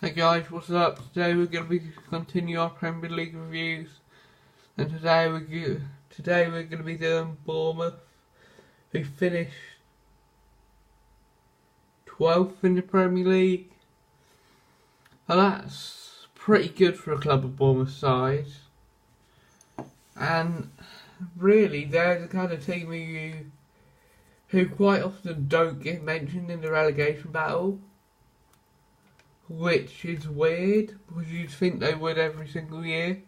Hey guys, what's up? Today we're going to be continue our Premier League reviews, and today we're going to be doing Bournemouth, who finished 12th in the Premier League, and that's pretty good for a club of Bournemouth size. And really, they're the kind of team who quite often don't get mentioned in the relegation battle, which is weird because you'd think they would every single year.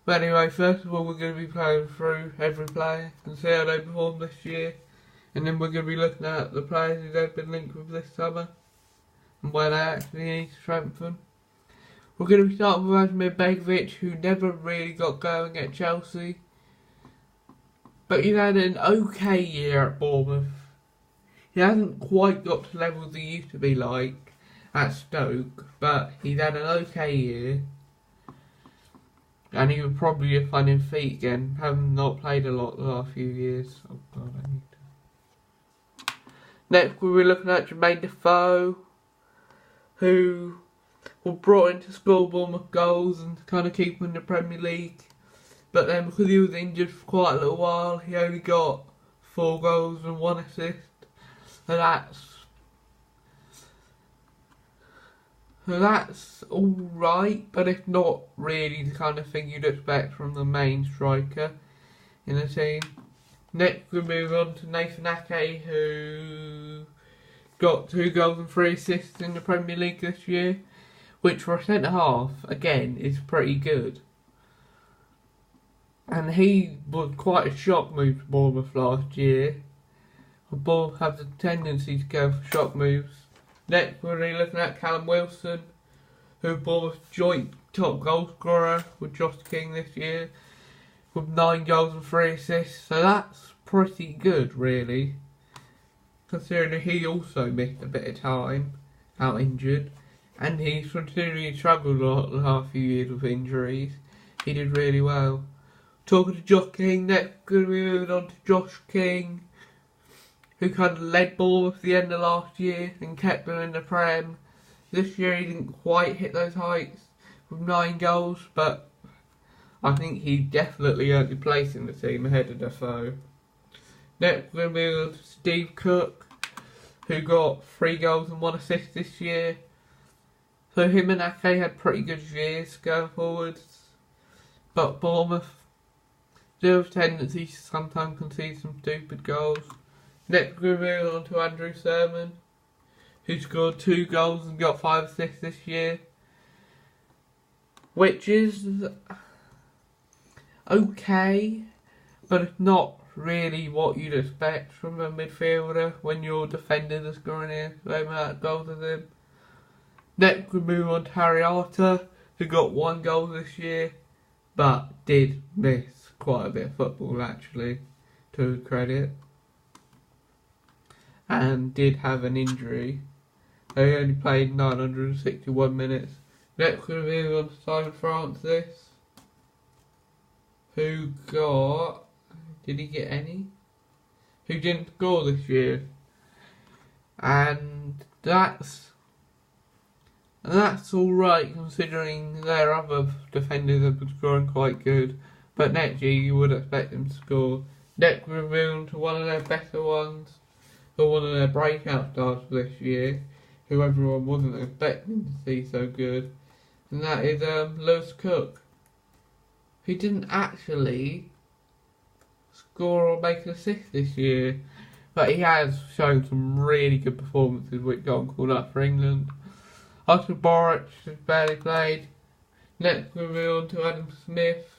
But anyway, first of all, we're going to be playing through every player and see how they perform this year, and then we're going to be looking at the players who they've been linked with this summer and where they actually need to strengthen. We're going to be starting with Vladimir Begovic, who never really got going at Chelsea, but he's had an okay year at Bournemouth. He hasn't quite got to levels he used to be like at Stoke, but he's had an okay year, and he would probably be finding feet again, having not played a lot the last few years. Oh god, I need to. Next we'll be looking at Jermaine Defoe, who were brought in to score Bournemouth goals and to kind of keep him in the Premier League, but then because he was injured for quite a little while, he only got 4 goals and 1 assist, and that's alright, but it's not really the kind of thing you'd expect from the main striker in the team. Next we move on to Nathan Ake, who got 2 goals and 3 assists in the Premier League this year, which for a centre half, again, is pretty good. And he was quite a shock move to Bournemouth last year. Bournemouth have the tendency to go for shock moves. Next we're really looking at Callum Wilson, who Bournemouth's joint top goal scorer with Josh King this year, with 9 goals and 3 assists. So that's pretty good, really, considering that he also missed a bit of time out injured, and he's continually struggled a lot the last few years with injuries. He did really well. Talking to Josh King, next we're going to be moving on to Josh King, who kind of led Bournemouth at the end of last year and kept them in the Prem. This year he didn't quite hit those heights with 9 goals, but I think he definitely earned a place in the team ahead of Defoe. Next we're going to move on to Steve Cook, who got 3 goals and 1 assist this year. So him and Ake had pretty good years going forwards, but Bournemouth do have a tendency to sometimes concede some stupid goals. Next we're moving on to Andrew Sermon, who scored 2 goals and got 5 assists this year, which is okay, but it's not really what you'd expect from a midfielder when your defenders are scoring in the same amount of goals as him. Next we move on to Harry Arter, who got 1 goal this year, but did miss quite a bit of football actually, to his credit, and did have an injury. He only played 961 minutes. Next we're moving on to Simon Francis, who got... did he get any? Who didn't score this year. And that's alright considering their other defenders have been scoring quite good. But next year you would expect them to score. Next we're moving on to one of their better ones, or one of their breakout stars for this year, who everyone wasn't expecting to see so good, and that is Lewis Cook. He didn't actually score or make an assist this year, but he has shown some really good performances which got him called up for England. Oscar Boric has barely played. Next we move on to Adam Smith,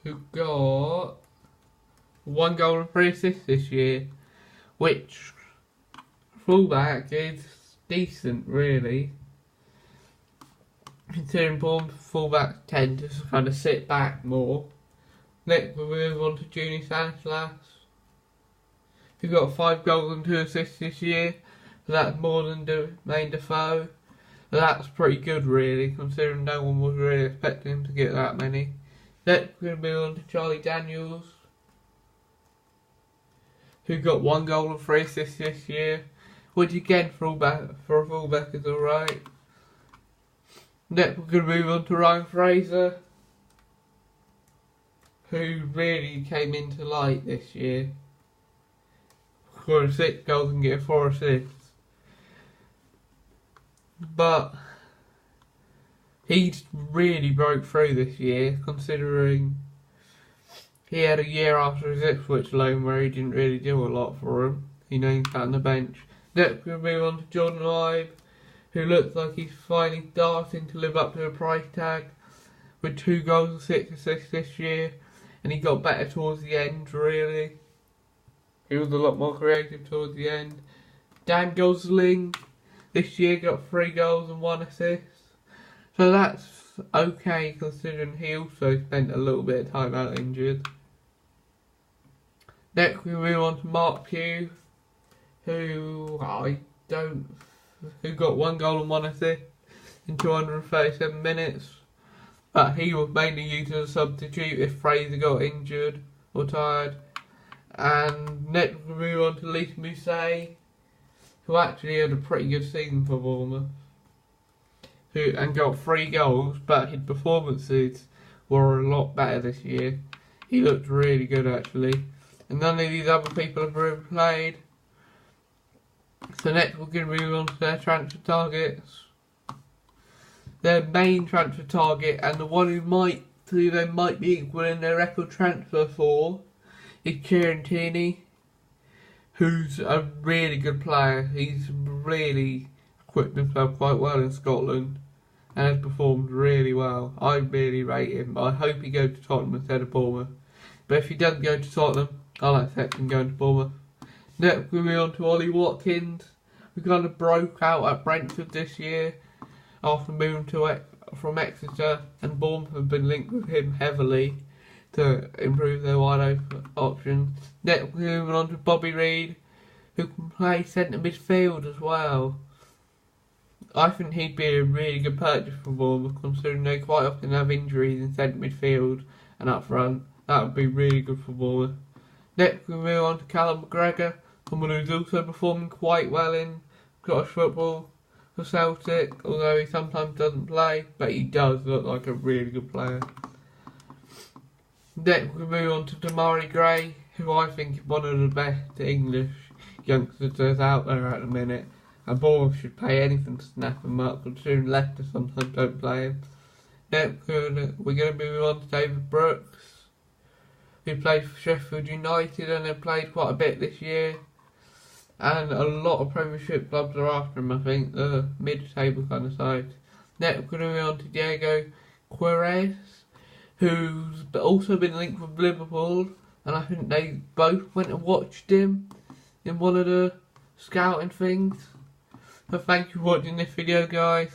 who got 1 goal and 3 assists this year, which fullback is decent really, considering Bournemouth fullbacks tend to kind of sit back more. Next we move on to Junior Stanislas, who got 5 goals and 2 assists this year. So that's more than Jermaine Defoe. So that's pretty good really, considering no one was really expecting him to get that many. Next we're going to move on to Charlie Daniels, who got 1 goal and 3 assists this year, which again for a fullback is alright. Next we're going to move on to Ryan Fraser, who really came into light this year, scoring 6 goals and getting 4 assists. But he's really broke through this year, considering he had a year after his Ipswich loan where he didn't really do a lot for him. He named sat on the bench. Next we'll move on to Jordan Ibe, who looks like he's finally starting to live up to the price tag, with 2 goals and 6 assists this year, and he got better towards the end, really. He was a lot more creative towards the end. Dan Gosling this year got 3 goals and 1 assist, so that's okay considering he also spent a little bit of time out injured. Next we move on to Mark Pugh, who got 1 goal and 1 assist in 237 minutes, but he was mainly used as a substitute if Fraser got injured or tired. And next we move on to Lise Mousset, who actually had a pretty good season for Bournemouth, and got 3 goals, but his performances were a lot better this year. He looked really good actually, and none of these other people have really played. So next we're going to move on to their transfer targets. Their main transfer target, and the one who they might be equaling their record transfer for, is Kieran Tierney, who's a really good player. He's really equipped himself quite well in Scotland and has performed really well. I really rate him. I hope he goes to Tottenham instead of Bournemouth. But if he doesn't go to Tottenham, I'll accept him going to Bournemouth. Next we move on to Ollie Watkins, who kind of broke out at Brentford this year after moving from Exeter, and Bournemouth have been linked with him heavily to improve their wide open options. Next we're moving on to Bobby Reid, who can play centre midfield as well. I think he'd be a really good purchase for Bournemouth, considering they quite often have injuries in centre midfield and up front. That would be really good for Bournemouth. Next we move on to Callum McGregor, someone who's also performing quite well in Scottish football for Celtic, although he sometimes doesn't play, but he does look like a really good player. Next we move on to Damari Gray, who I think is one of the best English youngsters there's out there at the minute, and Bournemouth should pay anything to snap him up, considering Leicester sometimes don't play him. Next we're going to move on to David Brooks, who played for Sheffield United and have played quite a bit this year, and a lot of Premiership clubs are after him, I think, the mid-table kind of side. Next we're going to move on to Diego Queiroz, who's also been linked with Liverpool, and I think they both went and watched him in one of the scouting things. So thank you for watching this video, guys.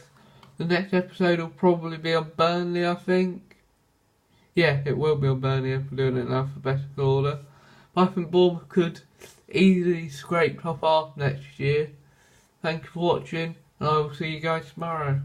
The next episode will probably be on Burnley, I think. Yeah, it will be on Burnley if we're doing it in alphabetical order. But I think Bournemouth could easily scrape top half next year. Thank you for watching, and I will see you guys tomorrow.